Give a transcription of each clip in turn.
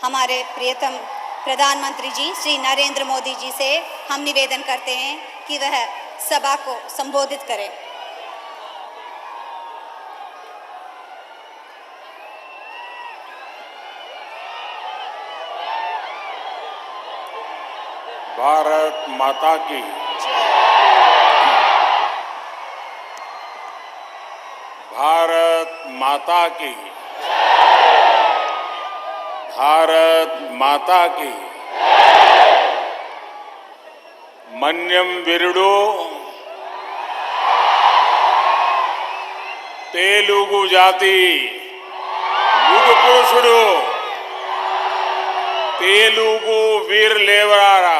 हमारे प्रियतम प्रधानमंत्री जी श्री नरेंद्र मोदी जी से हम निवेदन करते हैं कि वह सभा को संबोधित करें। भारत माता की भारत माता की भारत माता की मन्यम विरुडु तेलुगु जाति युग पुरुषुडु तेलुगु वीर लेवरारा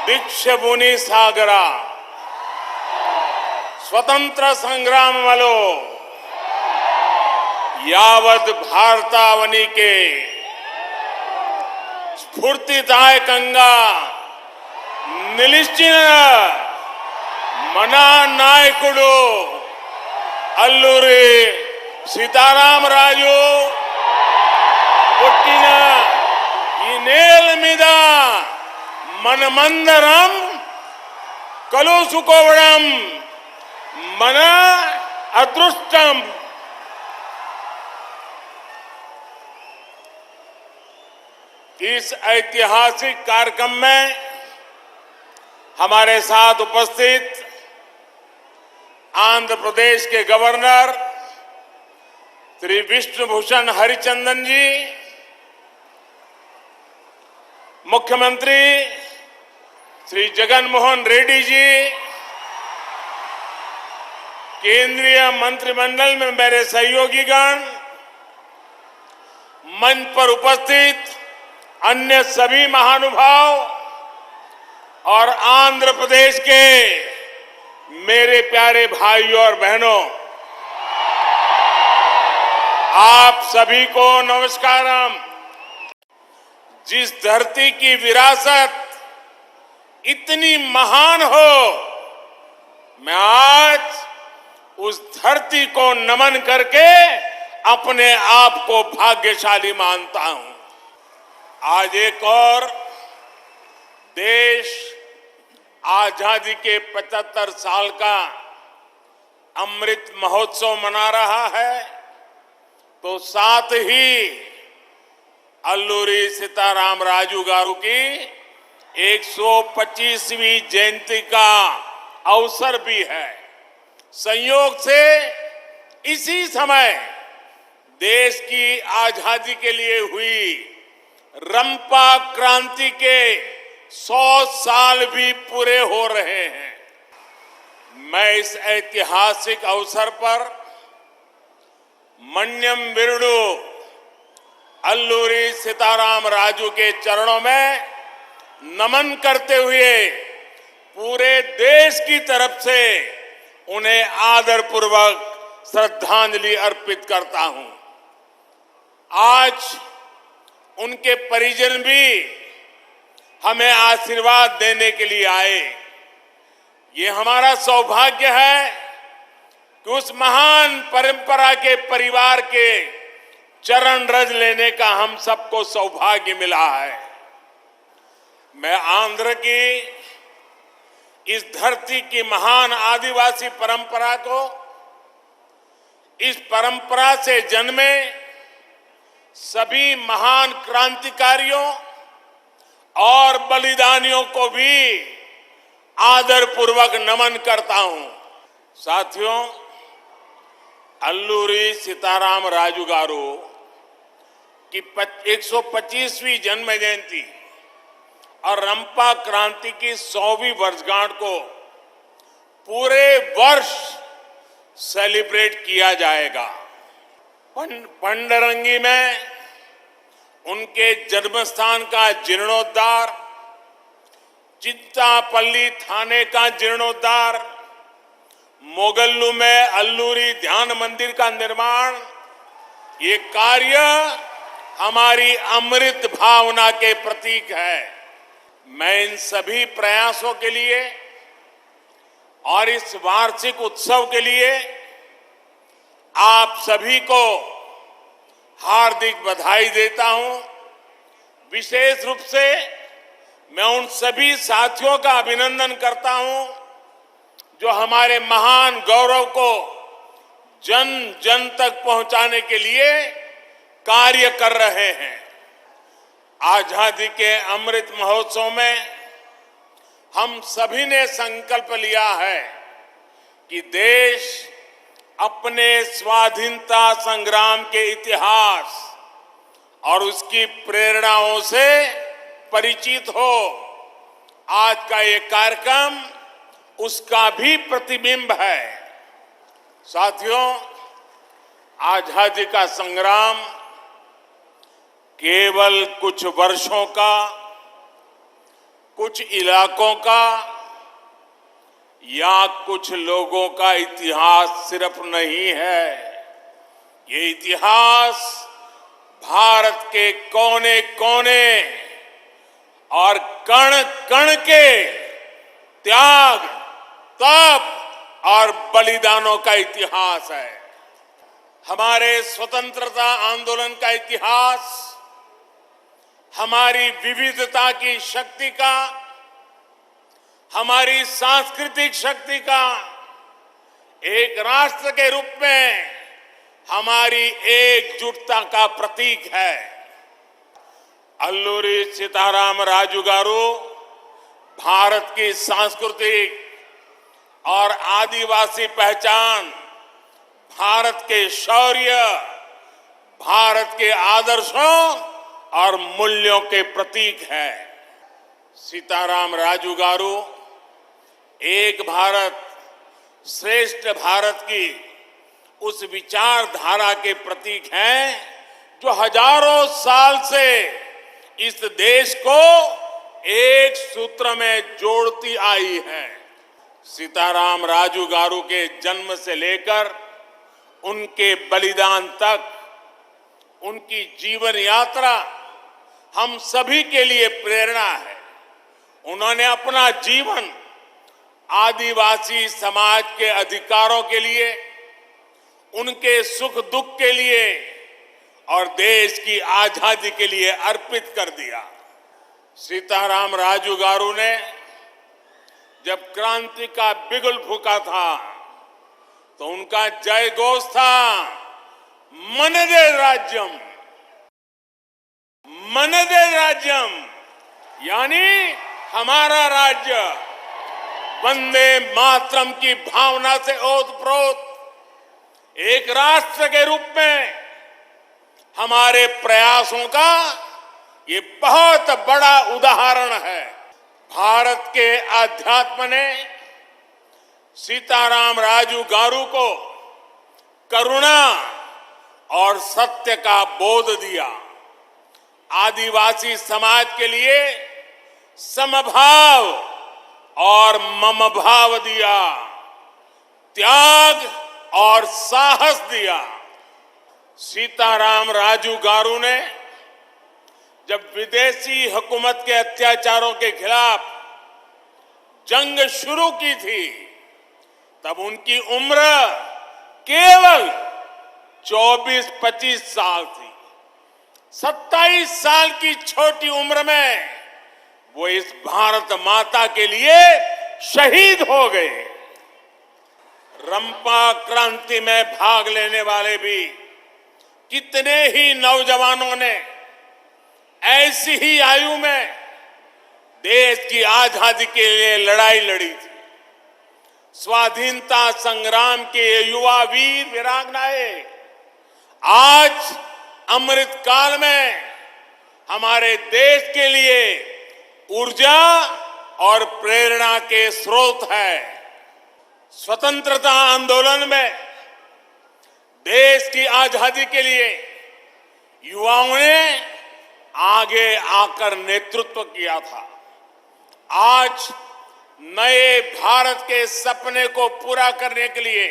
दीक्षभूनि सागरा स्वतंत्र संग्रामलो यावत भारतावनी के स्फूर्तिदायकंगा निलिश्चिन मना नायकुडु अल्लूरी सीताराम राजू पुट्टिन ई नेल मीद मनमंदरम कलुसुकोवडम मन अदृष्टम। इस ऐतिहासिक कार्यक्रम में हमारे साथ उपस्थित आंध्र प्रदेश के गवर्नर श्री विष्णुभूषण हरिचंदन जी, मुख्यमंत्री श्री जगन मोहन रेड्डी जी, केंद्रीय मंत्रिमंडल में मेरे सहयोगीगण, मंच पर उपस्थित अन्य सभी महानुभाव और आंध्र प्रदेश के मेरे प्यारे भाइयों और बहनों, आप सभी को नमस्कारम। जिस धरती की विरासत इतनी महान हो, मैं आज उस धरती को नमन करके अपने आप को भाग्यशाली मानता हूं। आज एक और देश आजादी के 75 साल का अमृत महोत्सव मना रहा है, तो साथ ही अल्लूरी सीताराम राजू गारू की 125वीं जयंती का अवसर भी है। संयोग से इसी समय देश की आजादी के लिए हुई रंपा क्रांति के 100 साल भी पूरे हो रहे हैं। मैं इस ऐतिहासिक अवसर पर मन्यम विरुडु अल्लूरी सीताराम राजू के चरणों में नमन करते हुए पूरे देश की तरफ से उन्हें आदरपूर्वक श्रद्धांजलि अर्पित करता हूं। आज उनके परिजन भी हमें आशीर्वाद देने के लिए आए। ये हमारा सौभाग्य है कि उस महान परंपरा के परिवार के चरण रज लेने का हम सबको सौभाग्य मिला है। मैं आंध्र की इस धरती की महान आदिवासी परंपरा को, इस परंपरा से जन्मे सभी महान क्रांतिकारियों और बलिदानियों को भी आदरपूर्वक नमन करता हूं। साथियों, अल्लूरी सीताराम राजू गारू की 125वीं जन्म जयंती और रंपा क्रांति की 100वीं वर्षगांठ को पूरे वर्ष सेलिब्रेट किया जाएगा। पंडरंगी में उनके जन्मस्थान का जीर्णोद्धार, चित्तापल्ली थाने का जीर्णोद्धार, मोगल्लू में अल्लूरी ध्यान मंदिर का निर्माण, ये कार्य हमारी अमृत भावना के प्रतीक है। मैं इन सभी प्रयासों के लिए और इस वार्षिक उत्सव के लिए आप सभी को हार्दिक बधाई देता हूं। विशेष रूप से मैं उन सभी साथियों का अभिनंदन करता हूं जो हमारे महान गौरव को जन जन तक पहुंचाने के लिए कार्य कर रहे हैं। आजादी के अमृत महोत्सव में हम सभी ने संकल्प लिया है कि देश अपने स्वाधीनता संग्राम के इतिहास और उसकी प्रेरणाओं से परिचित हो। आज का ये कार्यक्रम उसका भी प्रतिबिंब है। साथियों, आजादी का संग्राम केवल कुछ वर्षों का, कुछ इलाकों का या कुछ लोगों का इतिहास सिर्फ नहीं है। ये इतिहास भारत के कोने कोने और कण कण के त्याग, तप और बलिदानों का इतिहास है। हमारे स्वतंत्रता आंदोलन का इतिहास हमारी विविधता की शक्ति का, हमारी सांस्कृतिक शक्ति का, एक राष्ट्र के रूप में हमारी एकजुटता का प्रतीक है। अल्लूरी सीताराम राजू गारू भारत की सांस्कृतिक और आदिवासी पहचान, भारत के शौर्य, भारत के आदर्शों और मूल्यों के प्रतीक है। सीताराम राजू गारू एक भारत श्रेष्ठ भारत की उस विचारधारा के प्रतीक हैं जो हजारों साल से इस देश को एक सूत्र में जोड़ती आई है। सीताराम राजू गारू के जन्म से लेकर उनके बलिदान तक उनकी जीवन यात्रा हम सभी के लिए प्रेरणा है। उन्होंने अपना जीवन आदिवासी समाज के अधिकारों के लिए, उनके सुख दुख के लिए और देश की आजादी के लिए अर्पित कर दिया। सीताराम राजू गारू ने जब क्रांति का बिगुल फूंका था तो उनका जय घोष था, मनदे राज्यम, मनदे राज्यम, यानी हमारा राज्य। वंदे मातरम की भावना से ओतप्रोत एक राष्ट्र के रूप में हमारे प्रयासों का ये बहुत बड़ा उदाहरण है। भारत के आध्यात्म ने सीताराम राजू गारू को करुणा और सत्य का बोध दिया। आदिवासी समाज के लिए समभाव और ममभाव दिया, त्याग और साहस दिया। सीताराम राजू गारू ने जब विदेशी हुकूमत के अत्याचारों के खिलाफ जंग शुरू की थी तब उनकी उम्र केवल 24-25 साल थी। 27 साल की छोटी उम्र में वो इस भारत माता के लिए शहीद हो गए। रंपा क्रांति में भाग लेने वाले भी कितने ही नौजवानों ने ऐसी ही आयु में देश की आजादी के लिए लड़ाई लड़ी थी। स्वाधीनता संग्राम के युवा वीर वीरांगनाएं आज अमृत काल में हमारे देश के लिए ऊर्जा और प्रेरणा के स्रोत है। स्वतंत्रता आंदोलन में देश की आजादी के लिए युवाओं ने आगे आकर नेतृत्व किया था। आज नए भारत के सपने को पूरा करने के लिए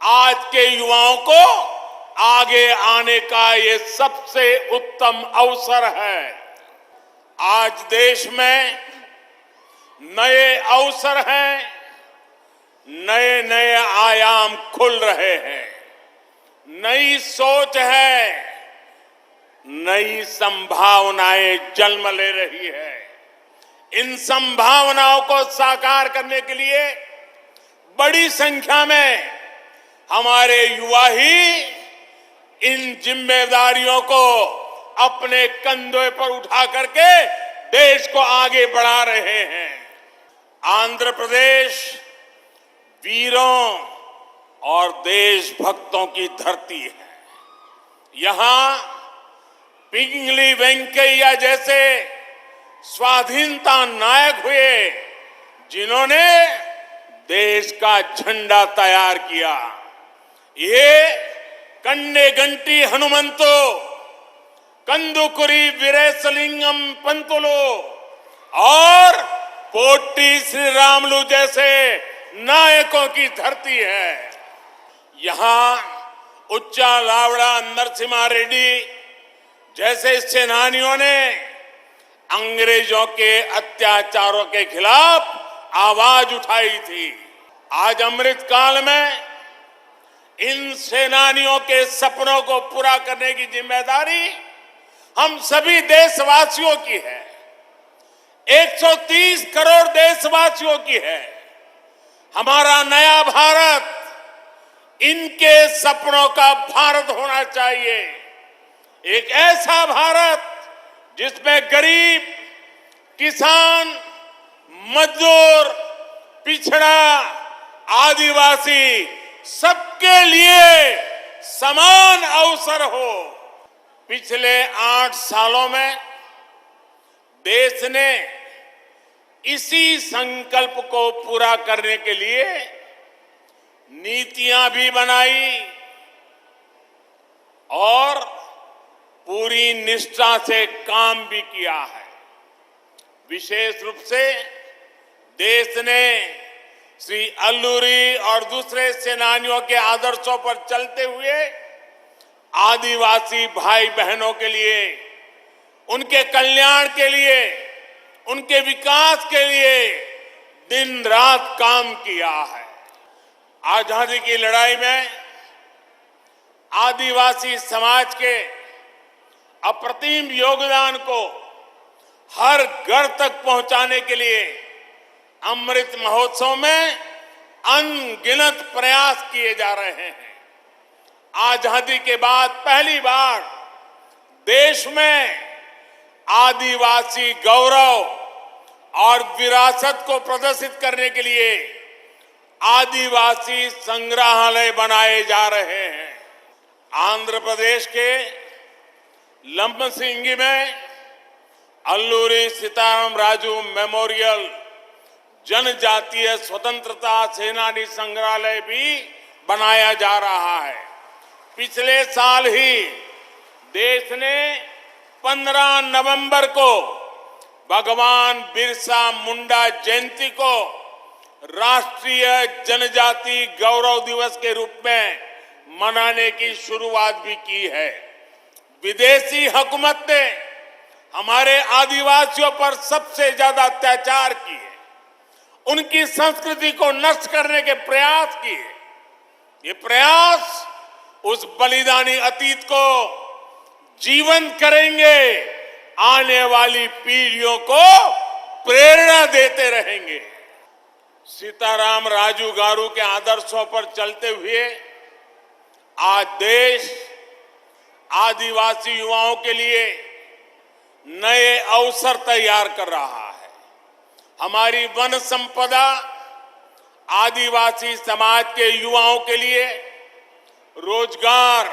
आज के युवाओं को आगे आने का ये सबसे उत्तम अवसर है। आज देश में नए अवसर हैं, नए नए आयाम खुल रहे हैं, नई सोच है, नई संभावनाएं जन्म ले रही है। इन संभावनाओं को साकार करने के लिए बड़ी संख्या में हमारे युवा ही इन जिम्मेदारियों को अपने कंधों पर उठा करके देश को आगे बढ़ा रहे हैं। आंध्र प्रदेश वीरों और देशभक्तों की धरती है। यहां पिंगली वेंकैया जैसे स्वाधीनता नायक हुए, जिन्होंने देश का झंडा तैयार किया। ये कन्नेगंटी हनुमंतो, कंदुकुरी वीरेशलिंगम पंतुलु और पोट्टी श्री रामुलु जैसे नायकों की धरती है। यहां उच्चा लावड़ा नरसिम्हा रेड्डी जैसे सेनानियों ने अंग्रेजों के अत्याचारों के खिलाफ आवाज उठाई थी। आज अमृत काल में इन सेनानियों के सपनों को पूरा करने की जिम्मेदारी हम सभी देशवासियों की है। 130 करोड़ देशवासियों की है। हमारा नया भारत इनके सपनों का भारत होना चाहिए। एक ऐसा भारत जिसमें गरीब, किसान, मजदूर, पिछड़ा, आदिवासी सबके लिए समान अवसर हो। पिछले 8 सालों में देश ने इसी संकल्प को पूरा करने के लिए नीतियां भी बनाई और पूरी निष्ठा से काम भी किया है। विशेष रूप से देश ने श्री अल्लूरी और दूसरे सेनानियों के आदर्शों पर चलते हुए आदिवासी भाई बहनों के लिए, उनके कल्याण के लिए, उनके विकास के लिए दिन रात काम किया है। आजादी की लड़ाई में आदिवासी समाज के अप्रतिम योगदान को हर घर तक पहुंचाने के लिए अमृत महोत्सव में अनगिनत प्रयास किए जा रहे हैं। आजादी के बाद पहली बार देश में आदिवासी गौरव और विरासत को प्रदर्शित करने के लिए आदिवासी संग्रहालय बनाए जा रहे हैं। आंध्र प्रदेश के लंबसिंगी में अल्लूरी सीताराम राजू मेमोरियल जनजातीय स्वतंत्रता सेनानी संग्रहालय भी बनाया जा रहा है। पिछले साल ही देश ने 15 नवंबर को भगवान बिरसा मुंडा जयंती को राष्ट्रीय जनजाति गौरव दिवस के रूप में मनाने की शुरुआत भी की है। विदेशी हुकूमत ने हमारे आदिवासियों पर सबसे ज्यादा अत्याचार किए, उनकी संस्कृति को नष्ट करने के प्रयास किए। ये प्रयास उस बलिदानी अतीत को जीवंत करेंगे, आने वाली पीढ़ियों को प्रेरणा देते रहेंगे। सीताराम राजू गारू के आदर्शों पर चलते हुए आज देश आदिवासी युवाओं के लिए नए अवसर तैयार कर रहा है। हमारी वन संपदा आदिवासी समाज के युवाओं के लिए रोजगार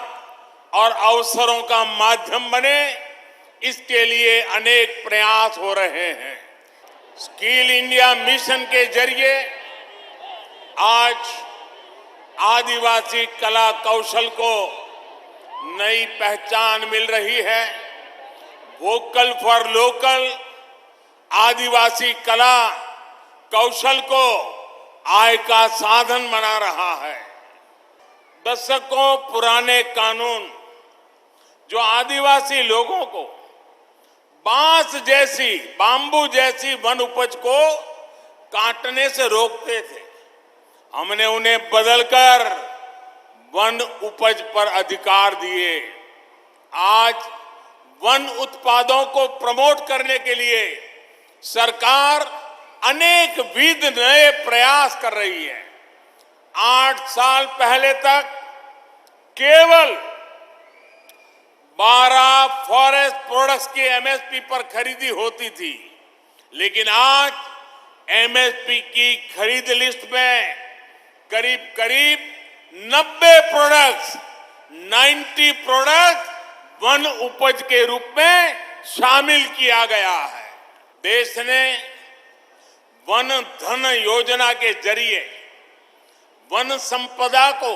और अवसरों का माध्यम बने, इसके लिए अनेक प्रयास हो रहे हैं। स्किल इंडिया मिशन के जरिए आज आदिवासी कला कौशल को नई पहचान मिल रही है। वोकल फॉर लोकल आदिवासी कला कौशल को आय का साधन बना रहा है। दशकों पुराने कानून जो आदिवासी लोगों को बांबू जैसी वन उपज को काटने से रोकते थे, हमने उन्हें बदलकर वन उपज पर अधिकार दिए। आज वन उत्पादों को प्रमोट करने के लिए सरकार अनेक विध नए प्रयास कर रही है। 8 साल पहले तक केवल 12 फॉरेस्ट प्रोडक्ट्स की एमएसपी पर खरीदी होती थी, लेकिन आज एमएसपी की खरीद लिस्ट में करीब करीब 90 प्रोडक्ट्स 90 प्रोडक्ट वन उपज के रूप में शामिल किया गया है। देश ने वन धन योजना के जरिए वन संपदा को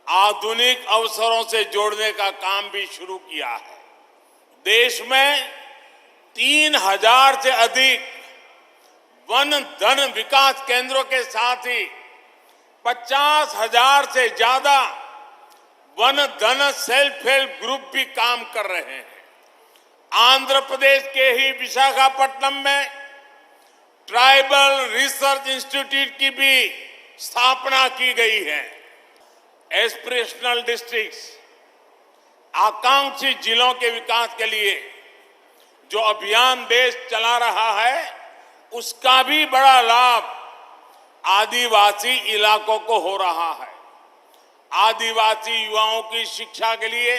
आधुनिक अवसरों से जोड़ने का काम भी शुरू किया है। देश में 3000 से अधिक वन धन विकास केंद्रों के साथ ही 50,000 से ज्यादा वन धन सेल्फ हेल्प ग्रुप भी काम कर रहे हैं। आंध्र प्रदेश के ही विशाखापट्टनम में ट्राइबल रिसर्च इंस्टीट्यूट की भी स्थापना की गई है। एस्पिरेशनल डिस्ट्रिक्ट्स, आकांक्षी जिलों के विकास के लिए जो अभियान देश चला रहा है, उसका भी बड़ा लाभ आदिवासी इलाकों को हो रहा है। आदिवासी युवाओं की शिक्षा के लिए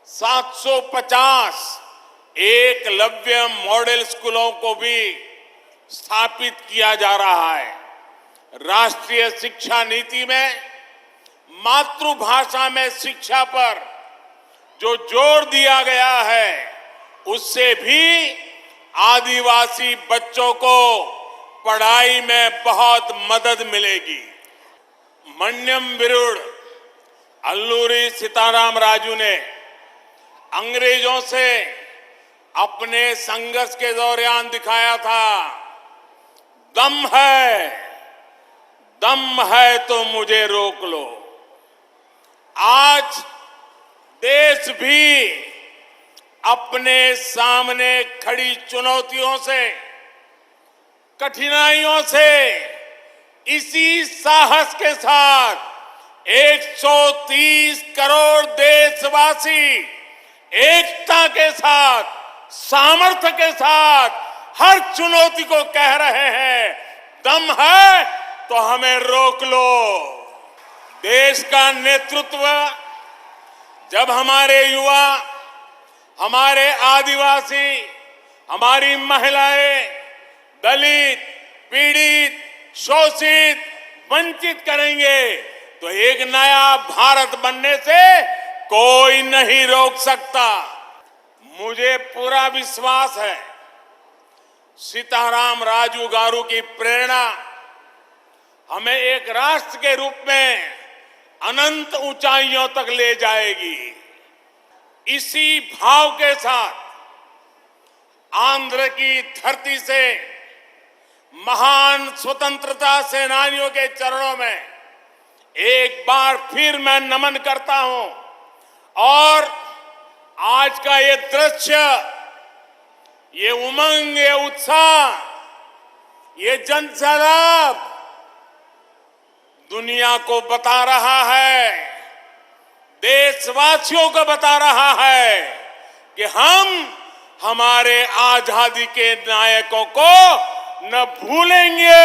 750 एकलव्य मॉडल स्कूलों को भी स्थापित किया जा रहा है। राष्ट्रीय शिक्षा नीति में मातृभाषा में शिक्षा पर जो जोर दिया गया है, उससे भी आदिवासी बच्चों को पढ़ाई में बहुत मदद मिलेगी। मन्यम वीरुड अल्लूरी सीताराम राजू ने अंग्रेजों से अपने संघर्ष के दौरान दिखाया था, दम है तो मुझे रोक लो। आज देश भी अपने सामने खड़ी चुनौतियों से, कठिनाइयों से इसी साहस के साथ 130 करोड़ देशवासी एकता के साथ, सामर्थ्य के साथ हर चुनौती को कह रहे हैं, दम है तो हमें रोक लो। देश का नेतृत्व जब हमारे युवा, हमारे आदिवासी, हमारी महिलाएं, दलित, पीड़ित, शोषित, वंचित करेंगे तो एक नया भारत बनने से कोई नहीं रोक सकता। मुझे पूरा विश्वास है सीताराम राजू गारू की प्रेरणा हमें एक राष्ट्र के रूप में अनंत ऊंचाइयों तक ले जाएगी। इसी भाव के साथ आंध्र की धरती से महान स्वतंत्रता सेनानियों के चरणों में एक बार फिर मैं नमन करता हूं और आज का ये दृश्य, ये उमंग, ये उत्साह, ये जनसैलाब दुनिया को बता रहा है, देशवासियों को बता रहा है कि हम हमारे आजादी के नायकों को न भूलेंगे,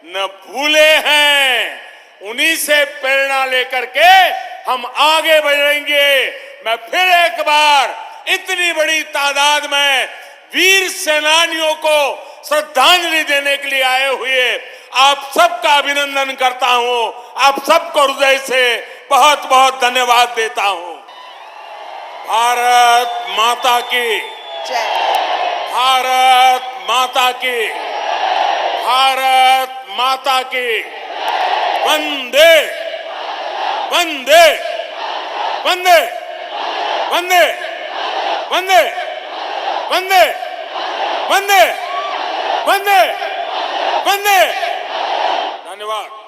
न भूले हैं। उन्हीं से प्रेरणा लेकर के हम आगे बढ़ेंगे। मैं फिर एक बार इतनी बड़ी तादाद में वीर सेनानियों को श्रद्धांजलि देने के लिए आए हुए आप सबका अभिनंदन करता हूं। आप सबको हृदय से बहुत बहुत धन्यवाद देता हूं। भारत माता की जय। भारत माता की, भारत माता की। वंदे वंदे वंदे वंदे वंदे वंदे वंदे वंदे वंदे। धन्यवाद।